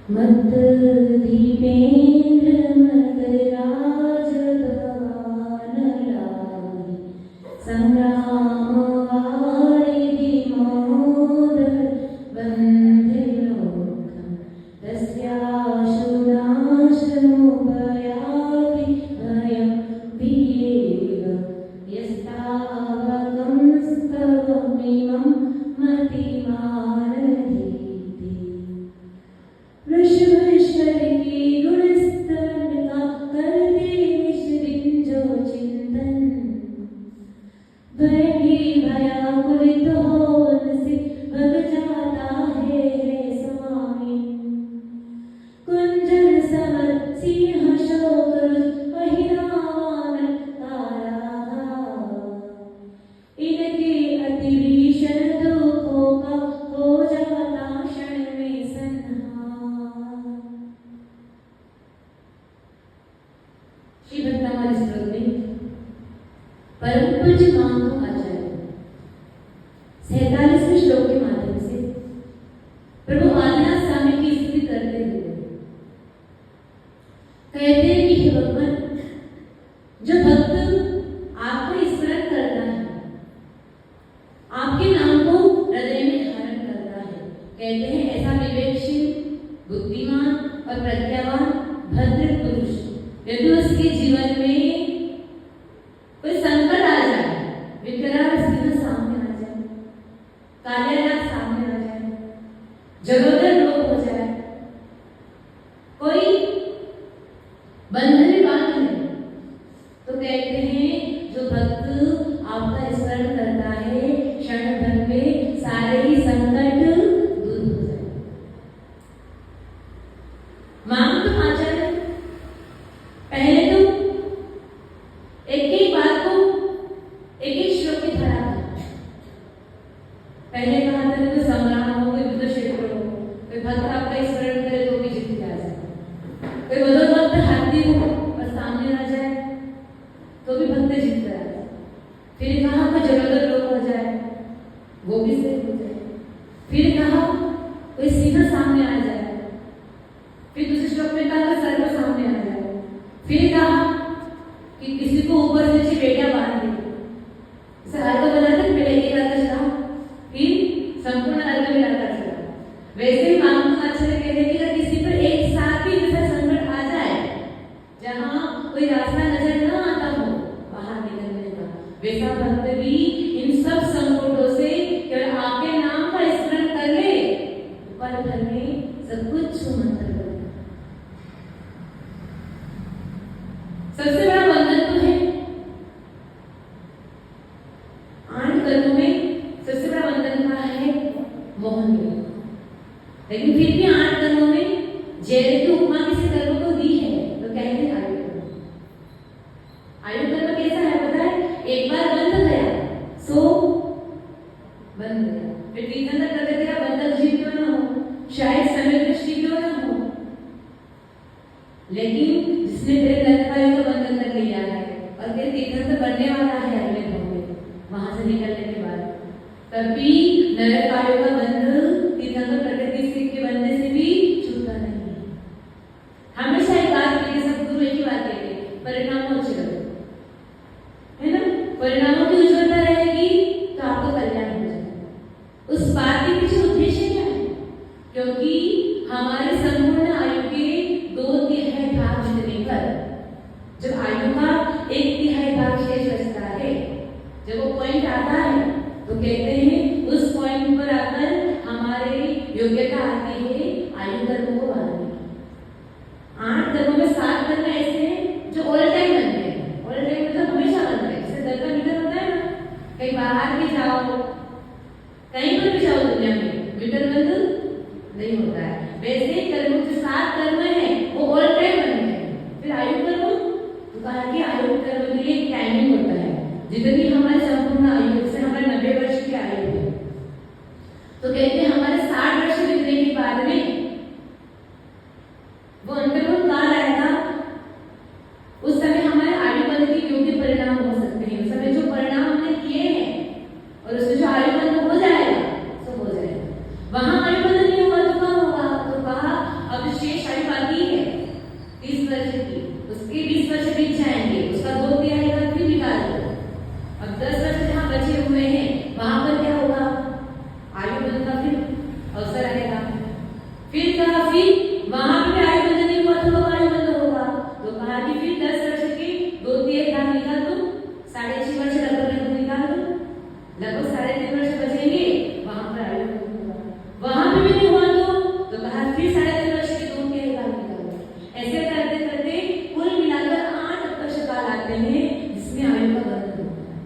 मत दीपेन्द्र मत राज भगवान लागी संग्राम वारिधि मोदर बंधे लोकं तस्याशु नाशमुपयाति भयं वियेव यस्तावकं स्तवमिमं मतिमानधीति वृषभेश्वर की गुणस्तन का करते निष्दिन जो चिंतन भय भी भयाकुलित होन से भग जाता है स्वामी कुंजन समर सिंह शोक अहिरावन तारा इनके अति भीषण दुखों का हो जाता क्षण में संहार। श्री भक्तमाल स्त्रोत में परम पूज्य मानव आचार्य 47वें श्लोक के माध्यम से प्रभु आदिनाथ स्वामी की स्तुति करते हुए कहते हैं कि हे भगवान, जो भक्त आपको स्मरण करता है, आपके नाम को हृदय में धारण करता है, कहते हैं ऐसा विवेकशील, बुद्धिमान और प्रज्ञावान भद्र पुरुष यदि उसके जीवन में कोई संकट आ जाए, विकराल सिंह सामने आ जाए, कालियानाग सामने आ जाए, जगोदर रोग हो जाए, कोई बंधन में बांध ले, तो कहते हैं जो भक्त आपका स्मरण करता है क्षण भर में सारे ही संकट दूर हो जाए। मानव आचार्य पहले तो एक एक बात को एक एक श्लोक में धरा था। पहले कहा था कोई संग्राम हो, कोई युद्ध क्षेत्र हो, कोई भक्त आपका स्मरण करे तो भी जीत जा जाए, कोई बदल वक्त हाथी हो और सामने आ जाए तो भी भक्त जीत जाए। फिर कहा कोई जगदर लोग हो जाए वो भी सही हो जाए। फिर कहा कोई सिंह सामने आ जाए। फिर दूसरे श्लोक में कहा सर्व सामने आ जाए। फिर कहा कि किसी को ऊपर से नीचे बेटियां बांध दे, इसे अर्घ बनाते पहले एक अर्घ चढ़ाओ, फिर संपूर्ण अर्घ मिलाकर चढ़ाओ। वैसे ही मानव आचार्य कहते हैं कि अगर किसी पर एक साथ ही ऐसा संकट आ जाए जहाँ कोई रास्ता नजर न आता हो बाहर निकलने का, वैसा भक्त भी इन सब संकटों से केवल आपके नाम का स्मरण कर ले, पल भर में सब कुछ छूमंतर हो। सबसे बड़ा बंधन तो है 8 कर्मों में सबसे बड़ा बंधन का है मोहन योग, लेकिन फिर भी 8 कर्मों में जैसे की उपमा किसी कर्म को दी है तो कहते हैं आयु कर्म। आयु कर्म कैसा है पता है? एक बार बंध गया सो बंध गया, फिर तीसरा करते तेरा बंधन जीव क्यों ना हो, शायद समय दृष्टि क्यों ना हो, लेकिन जिसने तेरे लंकायु का बंधन कभी नरकायों का बंध तीर्थंकर प्रकृति से के बंधे से भी छूटता नहीं। हमेशा एक बात कहते, सब गुरु एक ही बात कहते, परिणाम अच्छे रहो, है ना। परिणामों की उज्ज्वलता रहेगी तो आपका कल्याण हो जाएगा। उस बात के पीछे उद्देश्य क्या है? क्योंकि हमारे संपूर्ण आयु के 2/3 भाग जीतने पर जब आयु का 1/3 भाग शेष बचता है, जब वो पॉइंट आता है तो कहते हैं उस पॉइंट पर आकर हमारे योग्यता आती है आयु कर्म को बांधने की। 8 कर्मों में 7 कर्म ऐसे हैं जो ऑल टाइम बनते हैं। ऑल टाइम मतलब हमेशा बनते हैं। जैसे दर का मीटर होता है ना, कहीं बाहर भी जाओ, कहीं पर भी जाओ दुनिया में, मीटर बंद नहीं होता है। वैसे कर्मों के 7 कर्म है वो ऑल टाइम बनते हैं। फिर आयु कर्म तो कहा कि आयु कर्म के लिए टाइमिंग होता है। जितनी हमारे संपूर्ण आयु से हमारे 90 वर्ष की आयु है तो कहते हैं हमारे 60 वर्ष बीतने के बाद में वो अंतर्मुख काल आएगा। उस समय हमारे आयु बंध के योग्य परिणाम हो सकते हैं। उस समय जो परिणाम हमने किए हैं और उसमें जो आयु बंध हो जाएगा तो हो जाएगा। वहां आयु बंध नहीं होगा तो कहाँ होगा? तो कहा अब शेष आयु बाकी है 30 वर्ष की, उसके 20 वर्ष बीत जाएंगे, उसका 2/3 भाग भी निकाल दो। अब 10 वर्ष जहाँ बचे हुए हैं वहां पर क्या होगा? आयु बंध का फिर अवसर आएगा। फिर कहा फिर वहां पे आयु बंध नहीं हुआ तो आयु बंध होगा। तो कहा कि फिर 10 वर्ष के 2/3 भाग निकाल दो, 6.5 वर्ष लगभग निकाल दो, लगभग 3.5 वर्ष बचेंगे, वहां पर आयु बंध होगा। वहां पे भी नहीं हुआ तो कहा फिर 3.5 वर्ष के 2/3 भाग निकालो। ऐसे करते करते कुल मिलाकर 8 वर्ष काल आते हैं जिसमें आयु का बंध होता है।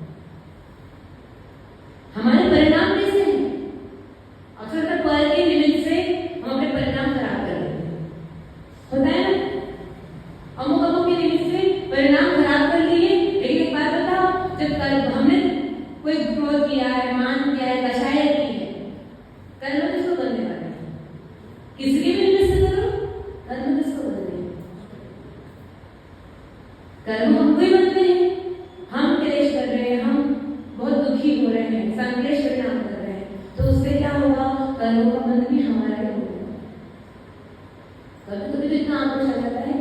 हमारे परिणाम कैसे हैं? अक्सर पर के निमित्त से हम अपने परिणाम खराब कर देते हैं, होता है ना। अमुक के निमित्त से परिणाम खराब कर लिए। लेकिन एक बात बताओ, जब कर्म हमने कोई क्रोध किया है, मान किया है, कषाय की है, कर्म किसको करने वाले हैं? किसके भी निमित्त से करो, कर्म किसको करने हैं? कर्म हमको ही बनते हैं। हम क्लेश कर रहे हैं, हम बहुत दुखी हो रहे हैं, संक्लेश परिणाम कर रहे हैं, तो उससे क्या होगा? कर्मों का बंध भी हमारा ही होगा। कभी कभी तो इतना आक्रोश आ जाता है।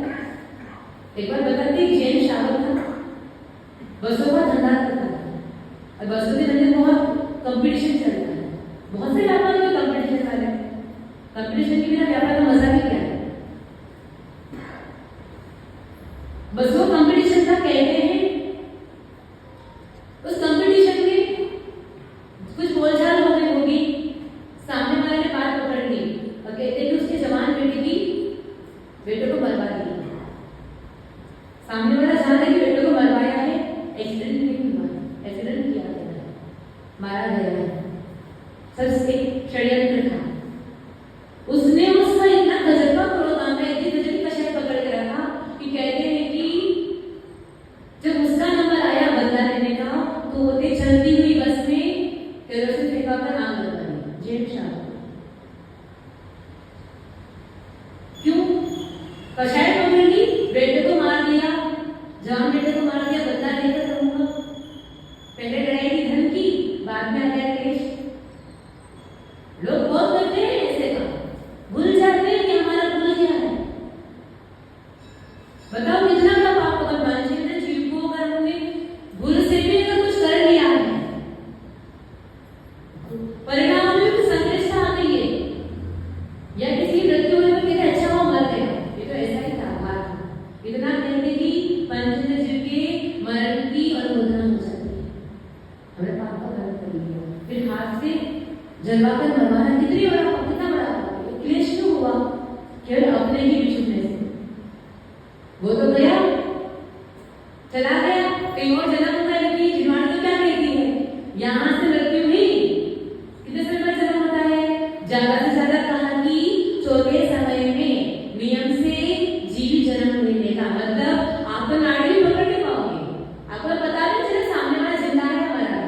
एक बार बताती, जैन शावक था, बसों का धंधा करता था और बसों के धंधे में बहुत कंपटीशन चलता है। बहुत से व्यापार में कंपटीशन वाले, कंपटीशन के बिना व्यापार का मजा भी क्या है? बसों कंपटीशन का कहते हैं। उस कंपटीशन में कुछ बोलचाल हो गई होगी, सामने वाले ने बात पकड़ ली और कहते हैं कि उसके जवान बेटे को मरवा दिया। सामने वाला जानता है कि बेटे को मरवाया है, एक्सीडेंट नहीं हुआ, एक्सीडेंट किया गया है, मारा गया है, सब एक षड्यंत्र था। उसने उसका इतना गजब का क्रोध आ गया, इतनी गजब का शय पकड़ के रखा कि कहते हैं कि जब उसका नंबर आया बदला लेने का तो वो चलती हुई बस में केरोसिन फेंका कर आग लगा दी। जैन शावक क्यों? कषाय पकड़ ली, बेटे को मार दिया, जवान बेटे को मार दिया, बदला लेकर रहूंगा। पहले लड़ाई की धन की, बाद में आ गया क्लेश। लोग बहुत करते हैं ऐसे का, भूल जाते हैं कि हमारा भूल क्या है। बताओ कितना का पाप होगा मानसिक जीव को अगर हमने भूल से भी अगर कुछ कर लिया है, परिणाम में कुछ संक्लेशता आ गई है या किसी मृत्यु होने पर कहते अच्छा वो मर गया, ये तो ऐसा ही था बात। इतना कहते कि पंचेंद्र जीव के मरण की अनुमोदना हो जाती है। हमने पाप का कर्म कर लिया, फिर हाथ से जलवाकर मरवाना कितना बड़ा क्लेश क्यों हुआ? केवल अपने ही बिछुड़ने से। वो तो गया, चला गया, कहीं और जन्म होगा। लेकिन जिनवाणी तो क्या कहती है? यहाँ से मृत्यु हुई, कितने समय पर जन्म होता है? ज्यादा से ज्यादा कहा कि 14 समय में नियम से जीव जन्म लेने का मतलब आप तो नाड़ी भी पकड़ के पाओगे, आपको पता नहीं चले सामने वाला जिंदा है या मरा है,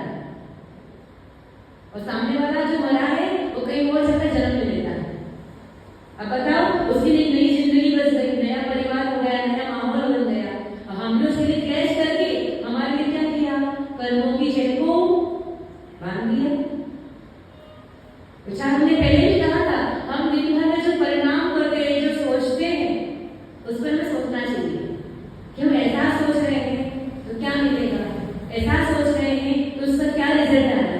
और सामने वाला जो मरा है वो कहीं और जगह जन्म ले लेता है। अब बताओ, उसकी एक नई जिंदगी बच गई, नया परिवार हो गया, नया माहौल बन गया। हमने उसके लिए क्लेश करके हमारे लिए क्या किया? कर्मों की जय को ऐसा सोच रहे हैं तो उसका क्या रिजल्ट आना है।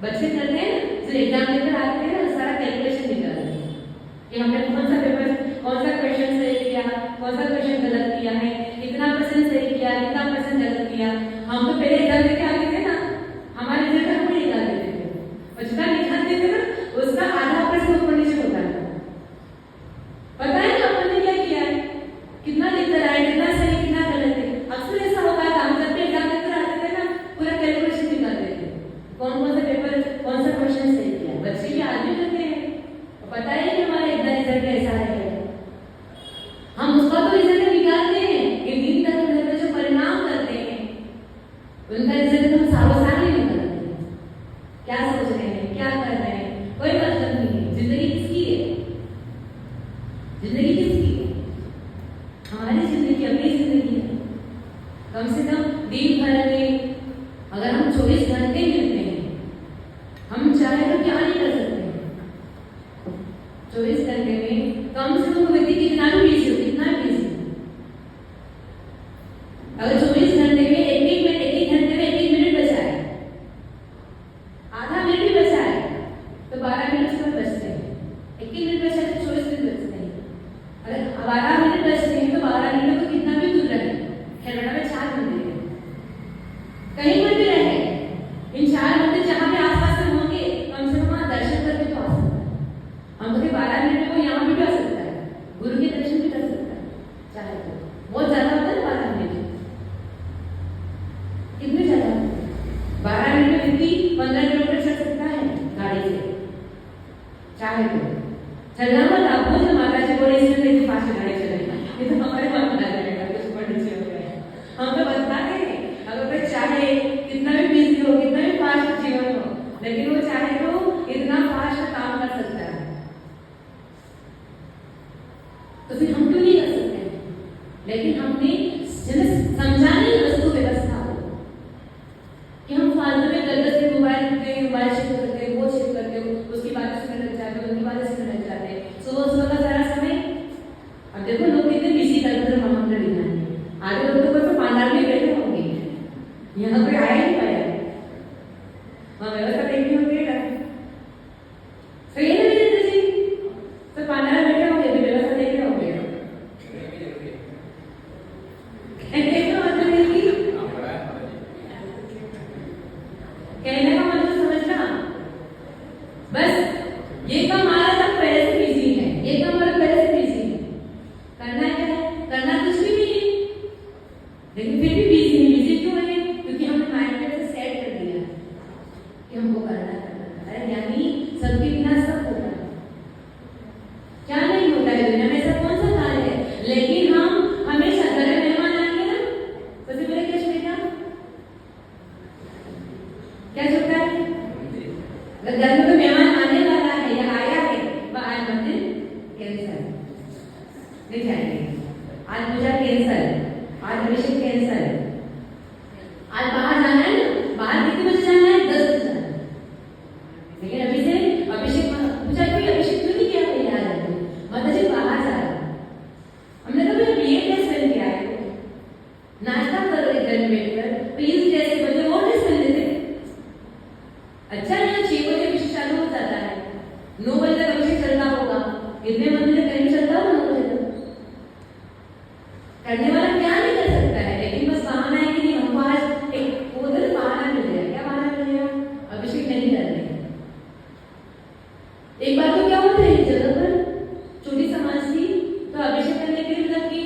बच्चे करते हैं जो एग्जाम देकर आते हैं ना, सारा कैलकुलेशन निकालते हैं कि हमने कौन सा पेपर, कौन सा क्वेश्चन सही किया, कौन सा क्वेश्चन गलत किया है, कितना परसेंट सही किया, कितना परसेंट गलत किया। हम तो पहले एग्जाम देके आते थे ना, हमारे रिजल्ट हम निकाल देते थे, और जितना निकालते थे ना उसका आधा परसेंट ऊपर नीचे होता है। पता है ना हमने क्या किया है, कितना लिखकर आए, कितना सही कितना गलत है। अक्सर ऐसा होता था, हम जब भी एग्जाम देकर आते थे ना पूरा कैलकुलेशन निकालते थे, कौन कौन सा पेपर, कौन सा क्वेश्चन सही किया। बच्चे भी आज भी करते हैं, और पता है कि हमारा एग्जाम रिजल्ट कैसा है। हम उसका तो रिजल्ट निकालते हैं, लेकिन दिन तक घर में जो परिणाम करते हैं उनका रिजल्ट हम सालों साल ही निकालते हैं। क्या सोच रहे हैं, क्या कर रहे हैं, कोई मतलब नहीं है। जिंदगी किसकी है, जिंदगी किसकी है? हमारी जिंदगी, अपनी जिंदगी है। कम से कम दिन भर में अगर हम 24 घंटे मिलते हैं, हम चाहे तो क्या नहीं कर सकते हैं। 24 घंटे में कम से कम व्यक्ति कितना भी बिजी हो, कितना भी बिजी हो, अगर 24 घंटे में एक घंटे में एक मिनट बचा है, आधा मिनट भी बचा है, तो 12 मिनट उसमें बचते हैं। 1 मिनट बचा है तो 24 मिनट बचते हैं। अगर 12 मिनट बचते हैं तो 12 मिनट को कितना भी दूर रहे, खेलना में 4 घंटे हैं, कहीं पर भी रहे, इन 4 घंटे जहाँ भी आसपास में होंगे कम से कम वहाँ दर्शन करके तो आ सकता है। हम तो 12 मिनट में वो यहाँ भी आ सकता है, गुरु के दर्शन भी कर सकता है, चाहे तो। बहुत ज्यादा होता है 12 मिनट, कितने ज्यादा? 12 मिनट में व्यक्ति 15 किलोमीटर चल सकता है गाड़ी से, चाहे तो। चलना मत आप बोल, माता जी बोले इसमें नहीं फास्ट गाड़ी चलेगी, ये तो हमारे मन में लगेगा कुछ ऊपर नीचे हो गया है। हम तो बताते हैं अगर कोई चाहे कितना भी बिजी हो, कितना भी फास्ट जीवन हो, लेकिन वो चाहे तो इतना फास्ट काम कर सकता है, तो फिर हम क्यों नहीं कर सकते? लेकिन हमने समझाने की वस्तु व्यवस्था हो कि हम फालतू में गलत से मोबाइल चेक करते हैं, वो चेक करते हो, उसकी बातें सुनने लग जाते हैं, उनकी बातें सुनने लग जाते हैं। सुबह का सारा समय, अब देखो लोग कितने बिजी करते हैं मंत्र विधान। आधे लोग तो बस पांडाल में बैठे होंगे, यहाँ कोई आया नहीं पाया, वहाँ व्यवस्था देखनी होती है ना, सही है ना जी? तो पांडाल में बैठे होंगे, व्यवस्था देख रहे होंगे, कहने का मतलब समझना। बस ये काम हमारा सब पहले से बिजी है, ये काम हमारा पहले से बिजी है, करना क्या है? करना कुछ भी नहीं है, लेकिन फिर भी बिजी है। बिजी क्यों है? क्योंकि हमने माइंड में से सेट कर दिया कि हमको करना है, यानी सबके बिना सब होता है। क्या नहीं होता है दुनिया में, ऐसा कौन सा कार्य है? लेकिन हम हमेशा घर में मेहमान आएंगे ना, सबसे पहले क्या छुएगा? क्या छूटता है? घर में कोई मेहमान आने वाला है या आया है, वह आज मंदिर कैंसल, नहीं जाएंगे, आज पूजा कैंसल, आज अभिषेक कैंसल, आज बाहर जाना है ना, बाहर कितने बजे जाना है? 10 बजे जाना है, लेकिन अभिषेक पूजा कोई अभिषेक क्यों नहीं किया? याद है माता जी बाहर जा रहा, हमने तो ये ड्रेस पहन के आए, नाश्ता करो घर में बैठकर, तो इस ड्रेस के बदले वो ड्रेस पहन लेते। अच्छा यहाँ 6 बजे अभिषेक चालू हो जाता है, 9 बजे तक अभिषेक चलता होगा, कितने मंदिर कहीं चलता होगा 9 बजे तक। करने वाला क्या नहीं कर सकता है, लेकिन बस बहाना है कि नहीं हमको आज एक उधर बहाना मिल गया। क्या बहाना मिल गया? अभिषेक नहीं करने। एक बार तो क्या होता है, जगह पर छोटी समाज थी तो अभिषेक करने के लिए मतलब कि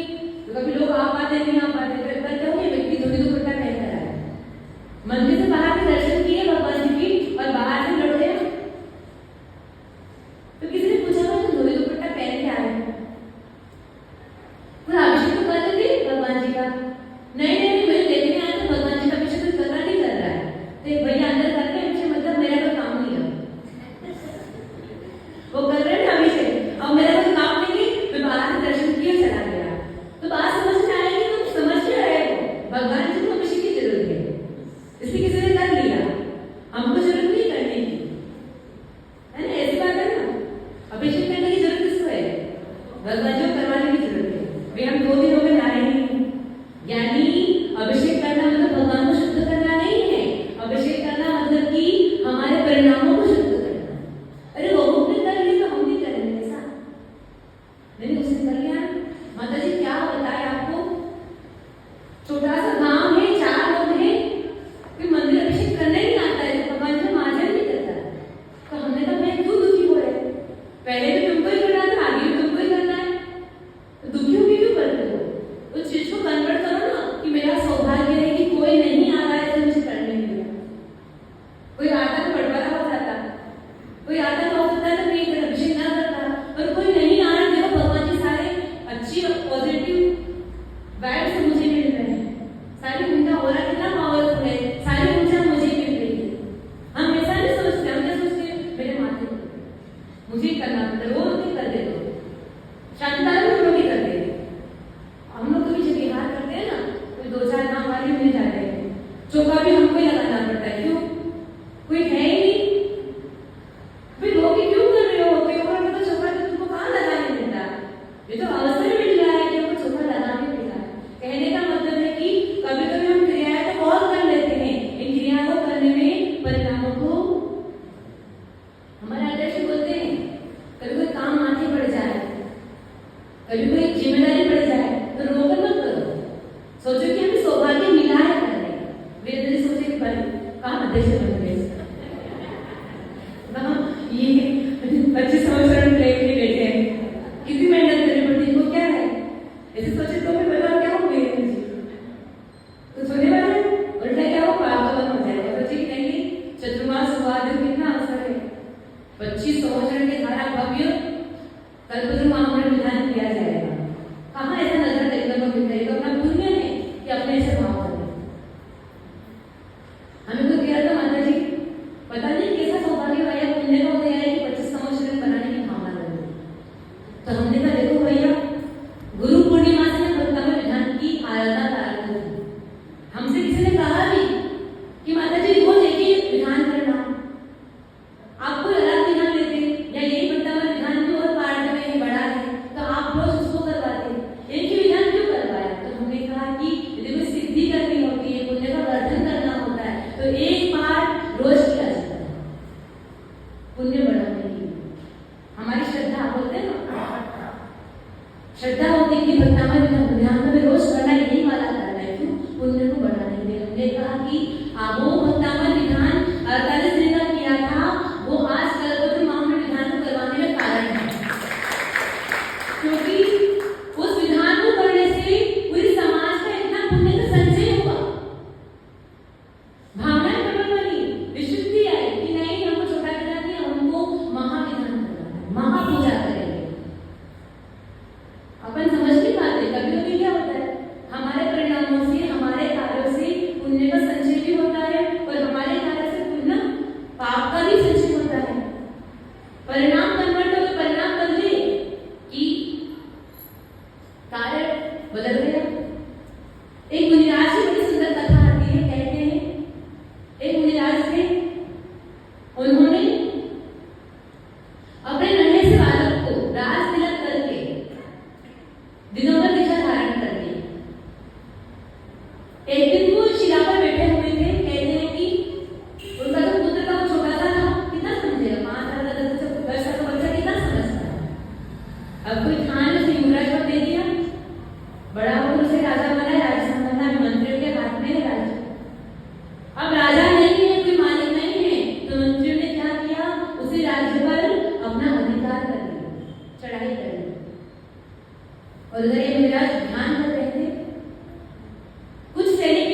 कभी लोग आ पाते नहीं, आ पाते, क्या हुआ व्यक्ति धोती दुपट्टा पहनकर आया, मंदिर से बाहर के दर्शन किए भगवान जी की और बाहर से लौट गया, तो किसी ने पूछा था तुम धोती दुपट्टा पहन के आए हो, पूरा अभिषेक तो कर लेते भगवान जी का। नहीं मैं देखने आया तो भगवान जी का अभिषेक कुछ करना नहीं कर रहा है, तो भैया अंदर करके अभिषेक, मतलब मेरा कोई काम नहीं है, वो कर रहे हैं अभिषेक, अब मेरा कोई काम नहीं है, मैं बाहर से दर्शन किया चला गया। तो बात समझ में आएगी, तुम समझ के रहे हो भगवान जी को अभिषेक की जरूरत है, इसलिए किसी ने कर लिया, हमको जरूरत नहीं करने की, है ना? ऐसी बात है ना, अभिषेक करने की जरूरत किसको है? भगवान जी को करवाने की जरूरत है। भाई हम 2 दिन हो गए नारायण, यानी अभिषेक करना मतलब भगवान को शुद्ध करना चौका भी हमको ही लगाना पड़ता है। क्यों? कोई है ही नहीं। भाई लोग क्यों कर रहे हो? कोई और मतलब चौका तो तुमको कहाँ लगाने देता? ये तो अवसर मिल रहा है कि हमको चौका लगाने मिल रहा है। कहने का मतलब है कि कभी कभी हम क्रियाएं तो बहुत कर लेते हैं, इन क्रियाओं को करने में परिणामों को हमारे अध्यक्ष बोलते हैं कभी कोई काम माथे पड़ जाए, कभी कोई जिम्मेदारी पड़ जाए तो रोक मत करो, सोचो कि हमें सौभाग्य मिला है करने। वे दिल सोचे कि कहाँ अध्यक्ष बन गए, ये 25 संवत्सर लेके बैठे हैं, कितनी मेहनत करनी पड़ती है, इनको क्या है? ऐसे सोचे तो मैं बताओ क्या हो गई तो सोने वाले उल्टा क्या हो पागल हो जाएगा। तो ठीक नहीं, चतुर्मास हुआ जो कितना अवसर है, 25 संवत्सर के धारा भव्य कल्पद्रुम आमरण विधान किया जाएगा। कहाँ ऐसा नजर देखने को मिलता है? तो अपना पुण्य है कि अपने ऐसे भाव करें। हमें तो किया था माता जी, पता नहीं कैसा सौभाग्य भैया पुण्य का होता है कि 25 संवत्सर बनाने की भावना लगी। तो हमने कहा देखो भैया, गुरु पूर्णिमा से भक्तमय विधान की आराधना प्रारंभ हुई। हमसे किसी ने कहा भी कि माता जी रोज एक ही विधान करना, आप कोई अलग विधान लेते या यही भक्तमय विधान की और पाठ में बड़ा है तो आप रोज उसको करवाते, एक ही विधान क्यों करवाया? तो हमने कहा कि यदि कोई सिद्धि करनी होती है, पुण्य का वर्धन करना होता है तो एक पाठ रोज किया जाता है पुण्य बढ़ाने के लिए। हमारी श्रद्धा बोलते हैं ना, श्रद्धा होती है कि भक्तमय विधान में रोज करना यही वाला करना है। क्यों? पुण्य को बढ़ाने के लिए। हमने कहा कि वो भक्तमय विधान 48 दिन का किया था, वो आज कल्पद्रुम आमरण विधान को करवाने में कारण है, क्योंकि उस विधान को करने से पूरी समाज का इतना पुण्य का संचय हुआ, भावनाएं प्रबल बनी, विशुद्धि आई कि नहीं हमको छोटा करना नहीं, हमको महाविधान करना है, महापूजा करेंगे। अपन समझ नहीं पाते, कभी कभी क्या होता है हमारे परिणामों से, हमारे कार्यों से पुण्य का संचय भी होता है और हमारे कार्य से पुण्य पाप का भी संचय होता है। परिणाम कन्वर्ट हो, परिणाम बदले कि कार्य बदल गया। एक मुनिराज की बड़ी सुंदर कथा आती है। कहते हैं एक मुनिराज थे, उन्होंने अपने नन्हे से बालक को राज तिलक करके दिगंबर दिशा धारण कर दी। एक दिन वो शिला पर बैठे हुए थे। कहते हैं कि उनका जो पुत्र था वो छोटा सा था, कितना समझेगा, 5 साल का 10 साल का बच्चा कितना समझता है। अब कोई खान ने उसे युवराज पद दे दिया, बड़ा होकर उसे राजा बनाया, राजस्थान बना, मंत्रियों के हाथ में है राज्य। अब राजा नहीं है, कोई मालिक नहीं है, तो मंत्रियों ने क्या किया, उसे राज्य पर अपना अधिकार कर दिया, चढ़ाई कर दी। और उधर ये मुनिराज ध्यान कर रहे थे। कुछ सैनिक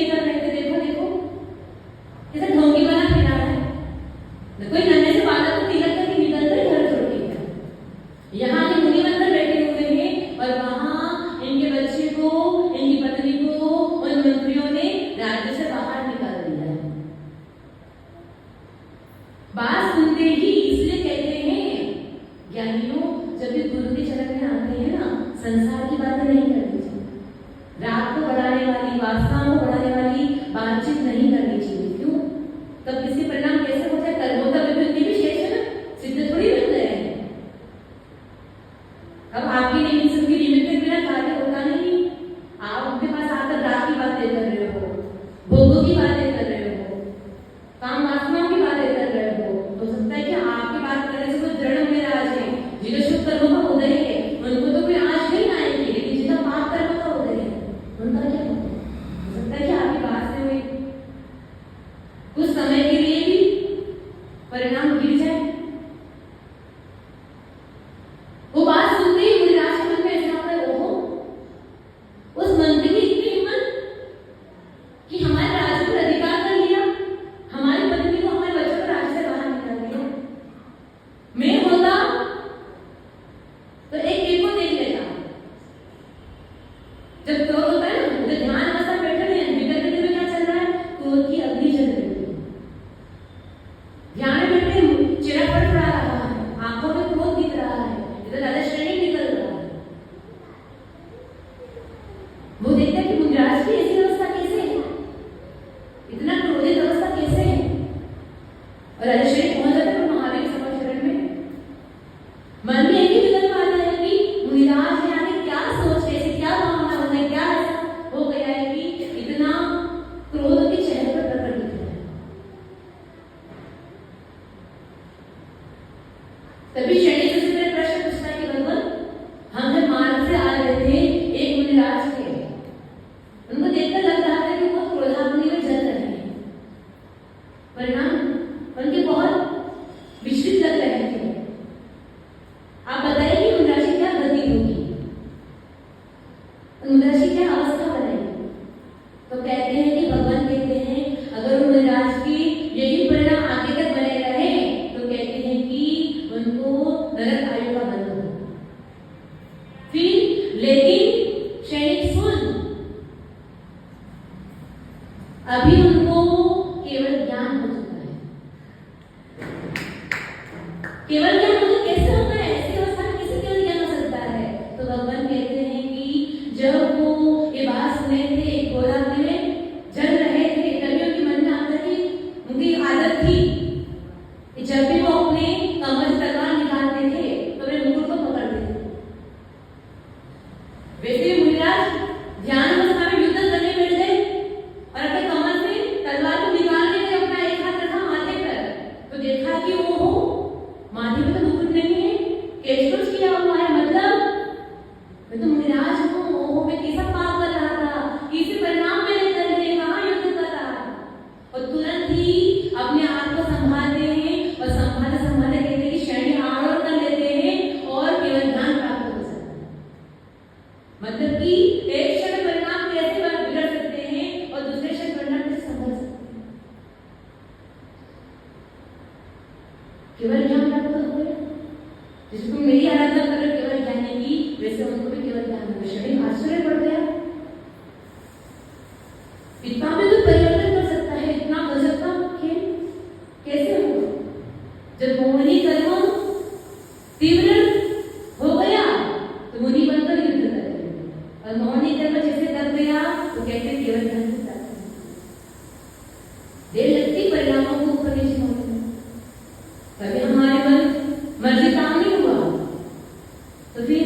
कहते हैं कि भगवान कहते हैं अगर मुनिराज की यही परिणाम आगे तक बने रहे तो कहते हैं कि उनको नरक आयु का बंध हो। फिर लेकिन क्षणिक सुन, अभी उनको केवल ज्ञान हो चुका है। केवल ज्ञान मतलब कैसे होता है? ऐसी अवस्था में कैसे केवल ज्ञान हो सकता है? तो भगवान कहते हैं कि जब वो ये बात सुने थे, गोरा में जल रहे थे, तभी उनके मन में आता कि उनकी आदत थी कि जब भी वो अपने कमर से तलवार निकालते थे तो वे मुकुट को पकड़ते थे। वैसे मुनिराज ध्यान अवस्था में युद्ध करने बैठ गए और अपने कमर से तलवार को निकालने के अपना एक हाथ रखा माथे पर, तो देखा कि वो माथे में तो मुकुट नहीं है, केश किया हुआ है, मतलब मैं तो मुनिराज हूँ, ओहो मैं कैसा पाप कर रहा था, किसी परिणाम में लेकर के कहाँ युद्ध कर रहा है। और तुरंत ही अपने आप को संभालते हैं और संभाले संभाले कहते हैं कि शरीर आड़ोड़ कर लेते हैं और केवल ज्ञान प्राप्त हो सकता है। मतलब कि एक क्षण परिणाम कैसे बिगड़ सकते हैं और दूसरे क्षण परिणाम कैसे संभल सकते हैं। केवल ज्ञान प्राप्त हो गया। जैसे तुम मेरी आराधना कर रहे हो केवल ज्ञान की, वैसे उनको भी केवल ज्ञान हो। शरीर आश्चर्य पड़ गया, इतना भी तो परिवर्तन कर सकता है, इतना गजब का खेल कैसे होगा? जब मोहिनी कर्म तीव्र हो गया तो मुनि बनकर युद्ध करेंगे, और मोहिनी कर्म जैसे कर गया तो कहते केवल ज्ञान से प्राप्त देर लगती परिणामों को ऊपर नीचे होने में। कभी हमारे मन मर्जी काम नहीं हुआ तो फिर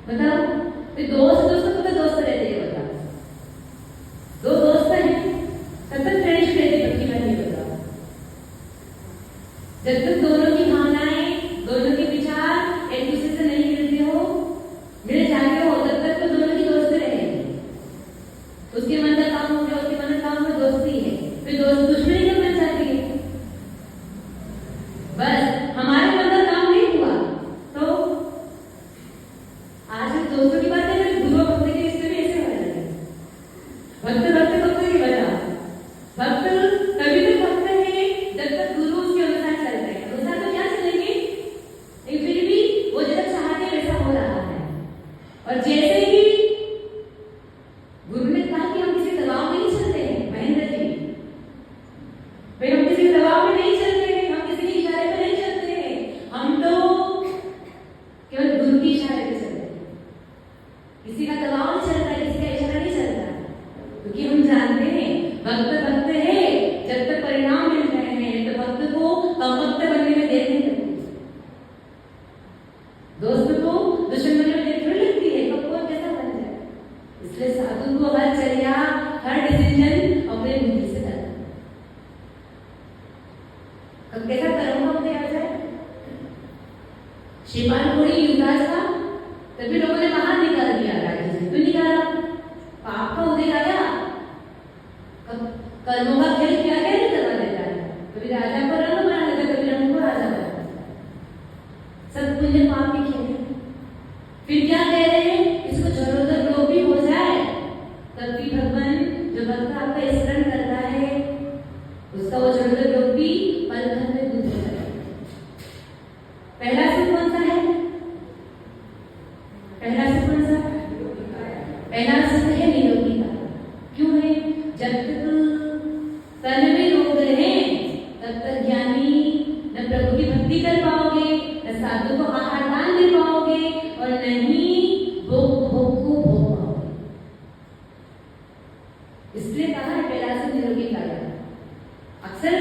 बताओ, फिर दोस्तों को दोस्त रहते हैं, बताओ दो दोस्त हैं सतत फ्रेंडशिप रहती है, बल्कि मैं नहीं बताऊं। जब तक दोनों की भावनाएं, दोनों के विचार एक दूसरे से नहीं मिलते हो, मिल जाते हो, तब तक तो दोनों की दोस्ती रहेगी। उसके मन का काम हो गया, उसके मन का काम हो, दोस्ती है, फिर दोस्त दुश्मनी कब बन जाती है। बस हमारे मन का काम नहीं हुआ तो आज दोस्तों की बात है, गुरु भक्त के रिश्ते में ऐसे हो जाते हैं। भक्त भक्त भक्त की बता, भक्त तभी तक भक्त है जब तक गुरु उसके अनुसार चल रहे हैं, अनुसार तो क्या चलेंगे, लेकिन फिर भी वो जैसा चाहते हैं वैसा हो रहा है। और जैसे ही गुरु ने कहा कि हम किसी दबाव में नहीं चलते हैं महेंद्र जी, भाई हम किसी दबाव में नहीं चलते हैं, हम किसी के इशारे पे नहीं चलते हैं, हम तो केवल गुरु की इशारे पे चलते हैं। किसी का दबाव नहीं चलता है, किसी का इशारा नहीं चलता, क्योंकि हम जानते हैं भक्त भक्त है, जब तक परिणाम मिल रहे हैं तो भक्त को भक्त बनने में देर नहीं लगती, दोस्त को दुश्मन बनने में देर थोड़ी लगती है, कब कौन कैसा बन जाए। इसलिए साधु को हर चर्या, हर डिसीजन अपने बुद्धि से करना, कब कैसा करूंगा मुझे आ जाए। शिवपाल कोड़ी युवराज था, तभी लोगों ने बाहर निकाल दिया राज्य से, तो निकाला, पाप का उदय आया, कर्मों का खेल क्या क्या नहीं करवा देता है, कभी राजा को रंग बना देता, कभी रंग को राजा बना देता, सब पुण्य पाप के खेल। फिर क्या कह रहे हैं, इसको जरूरत रोग भी हो जाए तब भी भगवान जो भक्त आपका स्मरण करता है उसका वो जरूरत रोग भी पल भर में दूर हो जाए। पहला सुख कौन सा है? पहला सुख कौन सा? पहला सुख है निरोगी का। क्यों है? जब तक तन में रोग रहे तब तक ज्ञानी न प्रभु की भक्ति कर पाओगे, न साधु को आहार दान दे पाओगे, और न ही भोग को भोग पाओगे। इसलिए कहा है पहला सुख निरोगी का। अक्सर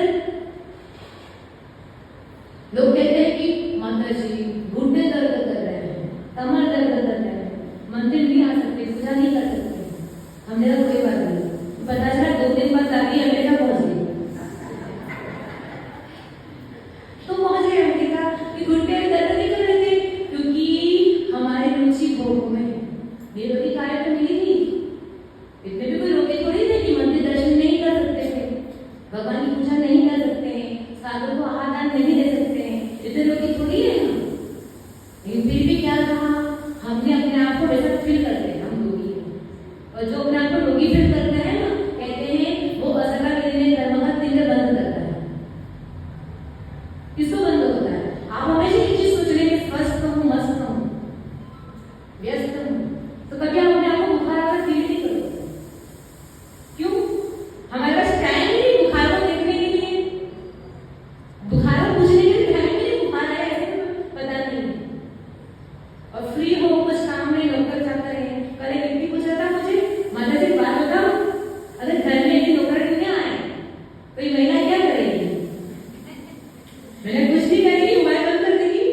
लोग कहते हैं कि माता जी घुटने दर्द कर रहे हैं, कमर दर्द कर रहे हैं, मंदिर नहीं आ सकते, पूजा नहीं कर सकते। हमने तो कोई बात नहीं, पता चला 2 दिन बाद जाके अमेरिका पहुंच गई, तो पहुंच गए अमेरिका कि घुटने में दर्द नहीं कर रहे थे, क्योंकि हमारी रुचि भोग में है। निरोगी कार्य तो मिली थी, इतने भी कोई रोके थोड़ी थे कि मंदिर दर्शन नहीं कर सकते थे, भगवान की पूजा नहीं कर सकते हैं, साधु को आहार दान नहीं दे सकते हैं, इतने रोगी थोड़ी है हम। लेकिन फिर भी क्या कहा, हमने अपने आप को वैसा फील करते हैं हम रोगी हैं, और जो अपने आप को लोग इफेक्ट करते हैं ना, कहते हैं वो असका के दिन कर्मगत दिन में बंद करता है। किसको बंद होता है? आप हमेशा एक चीज सोच रहे हैं स्वस्थ हूँ, मस्त हूँ, व्यस्त हूँ, तो कभी आप अपने आप को बुखार आकर फील नहीं करोगे। क्यों? हमारे पास टाइम ही नहीं बुखार को देखने के लिए, बुखार को पूछने के लिए टाइम ही नहीं, बुखार आया ऐसे पता नहीं। और फ्री हो, कुछ काम नहीं, नौकर चाहता है। कल एक व्यक्ति पूछ रहा था मुझे, माता जी बात बताओ, अगर घर में एक नौकर नहीं आए तो ये महिला क्या करेगी? मैंने कुछ नहीं करेगी, मोबाइल बंद कर देगी।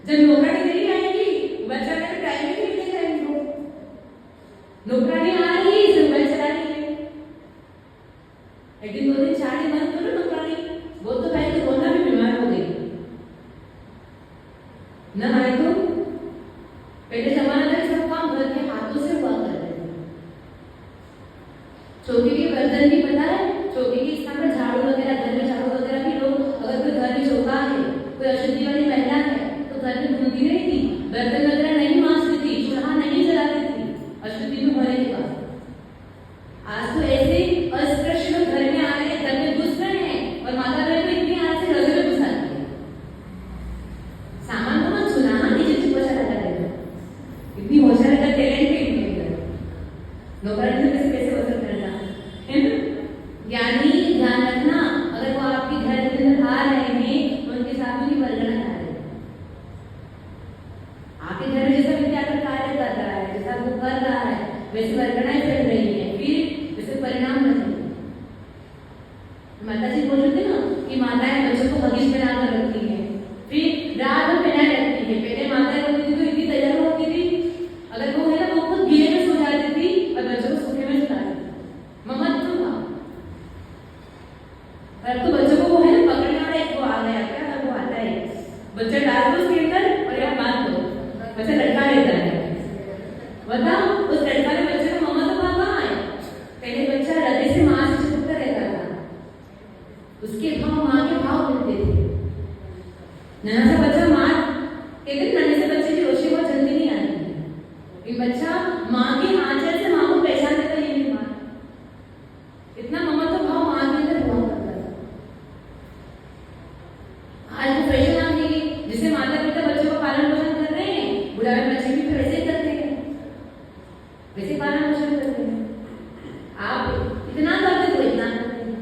जब नौकरानी नहीं आएगी, बच्चा का टाइम ही नहीं मिलेगा इनको। नौकरानी आ रही है, मोबाइल चला रही है। एक दिन 2 दिन 4 दिन बंद करो नौकरानी, वो तो पहले कोरोना में बीमार हो गई न आए तो। पहले जमाना में सब काम घर के हाथों से हुआ करते थे। चौकी के बर्तन भी पता है, चौकी के स्थान पर झाड़ू वगैरह, घर में झाड़ू वगैरह भी लोग, अगर कोई घर में चौका है, कोई अशुद्धि वाली महिला है तो घर में धुलती नहीं थी, बर्तन वगैरह नहीं मांजती थी, चूल्हा नहीं जलाती थी अशुद्धि में होने के बाद। आज तो ऐसे अस्पृश्य लोग घर में आ रहे हैं, घर में घुस रहे हैं और माता बहन को इतनी आज से रसोई में घुसाती है। सामान तो मत छूना, नीचे चुप चला करेगा, इतनी होशियार का टैलेंट है इनके अंदर। नौकरानी से कैसे वसूल करना है ना? यानी ध्यान रखना, अगर वो आपके घर के अंदर आ रहे हैं तो उनके साथ उनकी वर्गना आ रही है। आपके घर में जैसा व्यक्ति आकर कार्य कर रहा है, जैसा वो कर रहा है, वैसी वर्गनाएं चल रही है, फिर वैसे परिणाम बनेंगे। माता जी बोल रहे थे ना कि माताएं बच्चों को हगीज पहना कर रखती है, फिर रात में पहना रखती है। पहले माताएं होती थी तो इतनी तैयार होती थी, अगर वो है ना वो खुद गीले में सो जाती थी और बच्चों को सूखे में सुलाती थी। मम्मा तुम आओ, पर तो बच्चों को वो है ना पकड़ने वाला एक वो आ गया क्या, वो आता है बच्चा डाल दो उसके अंदर और या बांध दो, बच्चा लटका लेता है। बताओ उस लटका ले बच्चे को मम्मा तो कहाँ है? पहले बच्चा हृदय से मां से चिपकता रहता था, उसके भाव मां के भाव मिलते थे। नन्हा सा बच्चा मां कहते नन्हे से बच्चे की रोशनी बहुत जल्दी नहीं आती है, लेकिन बच्चा मां के आंचल से मां को पहचान लेता है, ये भी मां। इतना ममत्व तो भाव मां के अंदर हुआ करता था। आज तो फैशन आ गई, जिसे माता पिता बच्चों का पालन पोषण कर रहे हैं, बुढ़ापे में बच्चे भी वैसे करते हैं, वैसे पालन पोषण करते हैं। आप इतना करते तो इतना करते हैं।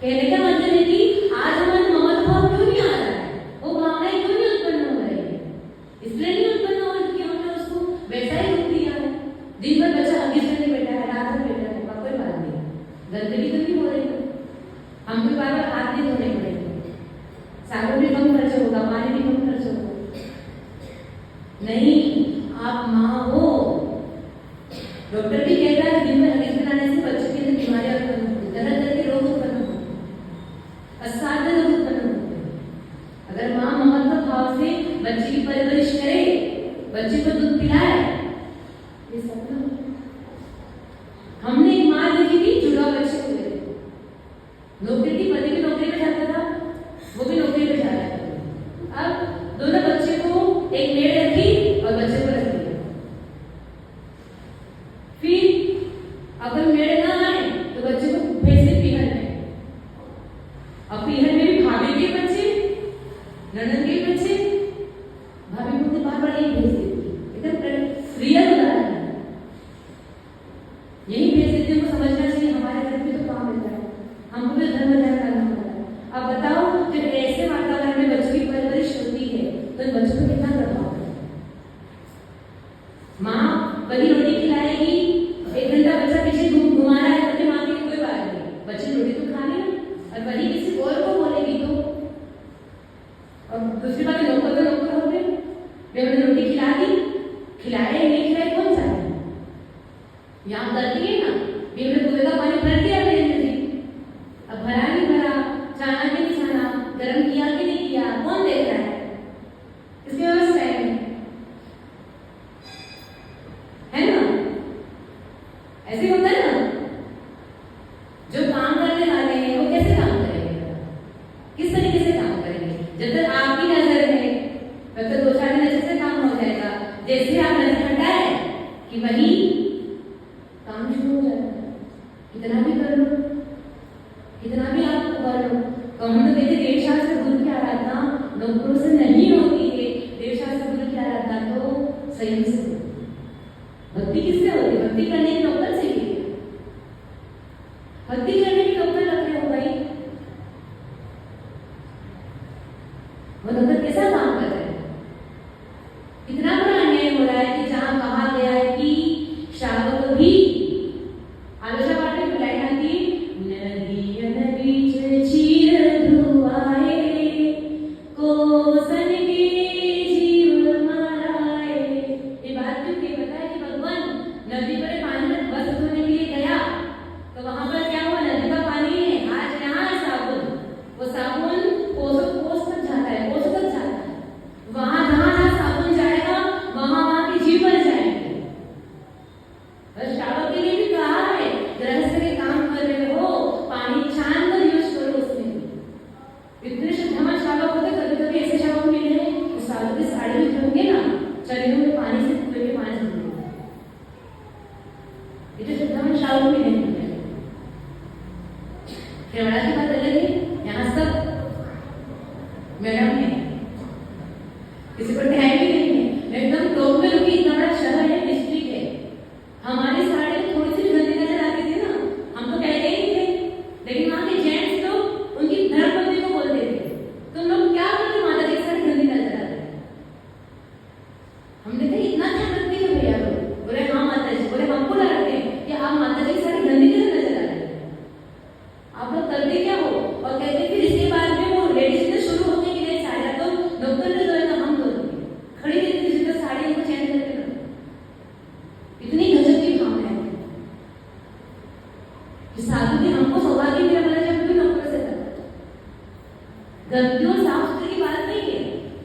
कहने का मतलब है कि आज हमारे ममत्व भाव क्यों नहीं आ रहा है, वो भावनाएं क्यों नहीं उत्पन्न हो रही है? इसलिए नहीं उत्पन्न हो रही कि हमने उसको वैसा ही रूप दिया है। दिन भर बच्चा हगीज में नहीं बैठा है, रात भर बैठा है, कोई बात नहीं, गंदगी तो नहीं हो रही है, हमको बार बार हाथ नहीं धोने पड़ेंगे, साबुन भी कम खर्च होगा, पानी भी कम खर्च होगा। नहीं, आप माँ हो। डॉक्टर भी कहता है दिन भर हगीज बनाने से बच्चे के अंदर बीमारियां उत्पन्न होती है, तरह तरह के रोग उत्पन्न होते हैं, असाध्य रोग उत्पन्न होते हैं। अगर माँ ममत्व भाव से बच्चे की परवरिश करे, बच्चे को दूध पिलाए, ये सब ना। हमने एक माँ देखी थी, जुड़वा बच्चे हुए थे, नौकरी की, पति की नौकरी पे जाता था, वो भी नौकरी पे जा रहा था। अब दोनों बच्चे को एक मेड रखी और बच्चे को रख दिया। फिर अगर मेड ना आए तो बच्चे को भेज दे पीहर में, और पीहर में भी भाभी के बच्चे, ननद के बच्चे, भाभी को तो बार बार यही भेज देती, एकदम रियल उदाहरण है, यही भेज देती। उनको समझना चाहिए हमारे घर में तो काम मिलता है, हमको भी धर्म त्याग करना पड़ता है। अब बताओ जब ऐसे वातावरण में बच्चों की परवरिश होती है तो इन बच्चों को कितना प्रभाव है? माँ बड़ी रोटी खिलाएगी, 1 घंटा बच्चा पीछे घुमा रहा है, अपनी माँ की कोई बात नहीं, बच्चे रोटी तो खा लें, और बड़ी किसी और को बोलेगी तो, और दूसरी बात नौकर तो नौकर हो गए, वे उन्हें रोटी खिला दी, खिलाए नहीं खिलाए कौन सा है? यहाँ करती है ना, भी हमने कुएं का पानी भर दिया मेरे जी, अब भरा नहीं भरा, छाना कि नहीं छाना, गर्म किया कि नहीं किया, कौन देख रहा है? इसकी व्यवस्था है ना? ऐसे होता है ना, जो काम करने वाले हैं वो कैसे काम करेंगे, किस तरीके से काम करेंगे? जब तक आपकी नजर है तब तक 2-4 दिन अच्छे से काम हो जाएगा। जैसे आप नजर हटाए कि वही काम शुरू हो जाता है। कितना भी कर लो, कितना भी आप कर लो, तो हम तो कहते देव शास्त्र गुरु की आराधना नौकरों से नहीं होती है। देव शास्त्र गुरु की आराधना तो संयम से होती है। भक्ति किससे होती है? भक्ति करने की नौकर चाहिए। भक्ति करने की नौकर लग रहे हो भाई, वो नौकर कैसा काम कर रहे हैं? इतना बड़ा अन्याय हो रहा है कि जहां कहा गया है कि श्रावक भी आलोचना पाठ में लाइन आती नदियन बीच चीर धुआए कोसन के जीव माराए। ये बात क्यों कही पता है कि भगवान नदी पर पानी में बस धोने के लिए गया तो वहां पर क्या हुआ? नदी का पानी है, आज यहाँ है साबुन, वो साबुन कोस तक जाता है, कोस तक जाता है। वहां जहां साबुन जाएगा वहां के जीव मर जाएंगे। श्रावक के लिए भी कहा है, गृहस्थ के काम कर रहे हो पानी छान कर यूज करो उसमें। इतने श्रद्धावान श्रावक होते, कभी कभी ऐसे श्रावक मिले हैं तो साधु की साड़ी भी धोंगे ना, शरीर में पानी से धोए के पानी से धोएंगे। ये जो श्रद्धावान श्रावक मिले हैं, केवड़ा की बात अलग है, यहाँ सब मैडम है, किसी को ध्यान भी नहीं है। मैं एकदम टॉप में रुकी, इतना बड़ा शहर है, डिस्ट्रिक्ट है, हमारी साड़ी थोड़ी सी गंदी नजर आती थी ना, हम तो कहते ही थे, लेकिन वहां के जेंट्स लोग उनकी धर्मपत्नी को बोलते थे तुम लोग क्या कर रहे हो, माता की साड़ी गंदी नजर आ रही है। हमने कहा इतना ध्यान रखती है भैया लोग? बोले हाँ माता जी। बोले हमको लग रहे हैं कि आप माता जी की साड़ी गंदी क्यों नजर आ रही है, आप लोग करते क्या हो? और कहते फिर इसके बाद में वो लेडीज से शुरू होने के लिए साड़ियाँ तो नौकर ने धोएगा, हम धो देंगे, खड़ी रहती थी जितना साड़ी हमको चेंज करके रखो। इतनी गजब की भावना है कि साधु ने हमको सौभाग्य दिया बोला जब भी नौकर से करता। गंदी और साफ सुथरी की बात नहीं है,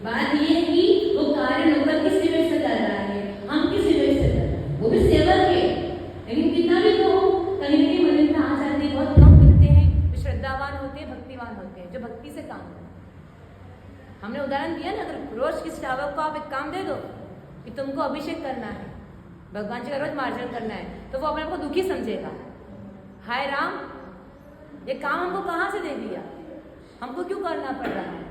बात ये है कि वो कार्य नौकर किस विवेक से कर रहा है, हम किस विवेक से कर रहे हैं। वो भी सेवक है, लेकिन कितना भी कहो कहीं ना कहीं मंदिर में आ जाते हैं, बहुत कम मिलते हैं जो श्रद्धावान होते हैं, भक्तिवान होते हैं, जो भक्ति से काम करते हैं। हमने उदाहरण दिया ना, अगर रोज किसी श्रावक को आप एक काम दे दो कि तुमको अभिषेक करना है, भगवान जी का रोज मार्जन करना है, तो वो अपने आप को दुखी समझेगा। हाय राम, ये काम हमको कहाँ से दे दिया, हमको क्यों करना पड़ रहा है?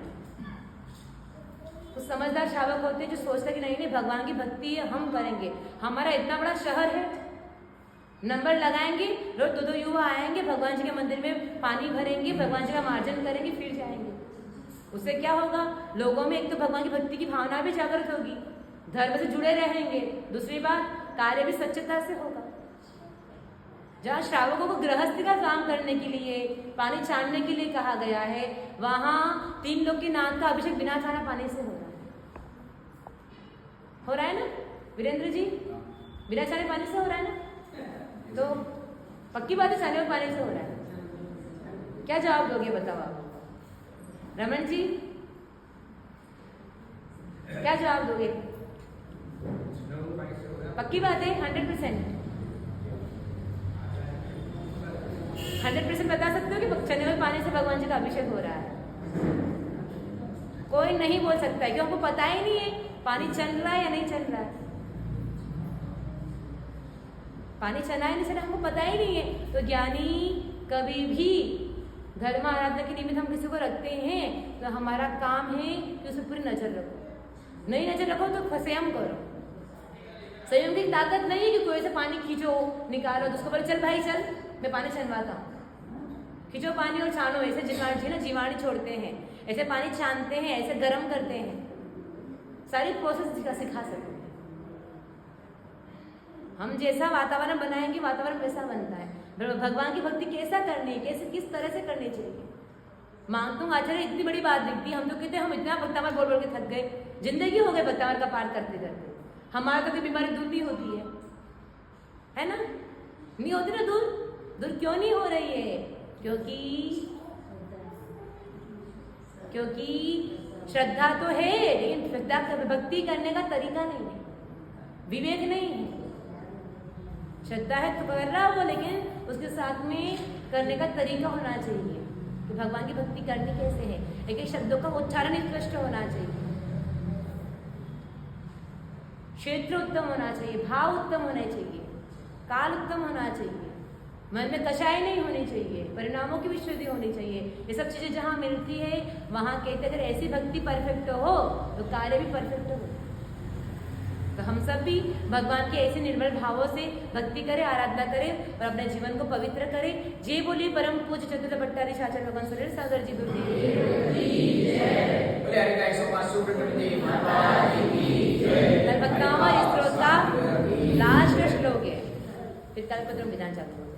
कुछ समझदार श्रावक होते हैं जो सोचते कि नहीं नहीं भगवान की भक्ति है, हम करेंगे, हमारा इतना बड़ा शहर है, नंबर लगाएंगे, रोज दो युवा आएंगे, भगवान जी के मंदिर में पानी भरेंगे, भगवान जी का मार्जन करेंगे, फिर जाएंगे। उससे क्या होगा? लोगों में एक तो भगवान की भक्ति की भावना भी जागृत होगी, धर्म से जुड़े रहेंगे, दूसरी बात कार्य भी सच्चता से होगा। जहाँ श्रावकों को गृहस्थी का काम करने के लिए, पानी छानने के लिए कहा गया है, वहां 3 लोग के नाम का अभिषेक बिना छाना पानी से हो रहा है ना वीरेंद्र जी? बिना छाने पानी से हो रहा है ना? तो पक्की बात है छाने और पानी से हो रहा है। क्या जवाब दोगे बताओ आप? रमन जी क्या जवाब दोगे? पक्की बात है 100%? 100% बता सकते हो कि चने में पानी से भगवान जी का अभिषेक हो रहा है? कोई नहीं बोल सकता है क्योंकि हमको पता ही नहीं है पानी चल रहा है या नहीं चल रहा है। पानी चला है नहीं चला हमको पता ही नहीं है। तो ज्ञानी कभी भी धर्म आराधना के निमित्त हम किसी को रखते हैं तो हमारा काम है कि उस पर पूरी नजर रखो। नहीं नजर रखो तो संयम करो। संयम की ताकत नहीं है कि कोई से पानी खींचो निकालो तो उसको बोले चल भाई चल मैं पानी छानवाता हूँ। खींचो पानी और छानो, ऐसे जीवाणु छोड़ते हैं, ऐसे पानी छानते हैं, ऐसे गर्म करते हैं, सारी प्रोसेस सिखा सकते हैं। हम जैसा वातावरण बनाएंगे वातावरण वैसा बनता है। भगवान की भक्ति कैसा करनी है, कैसे किस तरह से करनी चाहिए। मांगता हूँ आचार्य इतनी बड़ी बात दिखती है, हम तो कहते हैं हम इतना भक्तामर बोल बोल के थक गए, जिंदगी हो गई भक्तामर का पार करते करते। हमारा तो कोई बीमारी दूर नहीं होती है ना? नहीं होती ना दूर क्यों नहीं हो रही है? क्योंकि श्रद्धा तो है लेकिन श्रद्धा भक्ति करने का तरीका नहीं है, विवेक नहीं है। श्रद्धा है तो कर रहा हो लेकिन उसके साथ में करने का तरीका होना चाहिए कि भगवान की भक्ति करनी कैसे है। एक एक शब्दों का उच्चारण स्पष्ट होना चाहिए। क्षेत्र उत्तम होना चाहिए, भाव उत्तम होने चाहिए, काल उत्तम होना चाहिए, मन में कषाय नहीं होनी चाहिए, परिणामों की विशुद्धि होनी चाहिए। ये सब चीजें जहाँ मिलती है वहाँ कहते अगर ऐसी भक्ति परफेक्ट हो तो कार्य भी परफेक्ट हो। तो हम सब भी भगवान के ऐसे निर्मल भावों से भक्ति करें, आराधना करें और अपने जीवन को पवित्र करें। जे बोलिए परम पूज्य चतुर्थ भट्टारी आचार्य भगवान सुरेश सागर जी भक्ताओं स्त्रोत का लास्ट श्लोक है, फिर कल्पद्रुम विधान चालू होगा।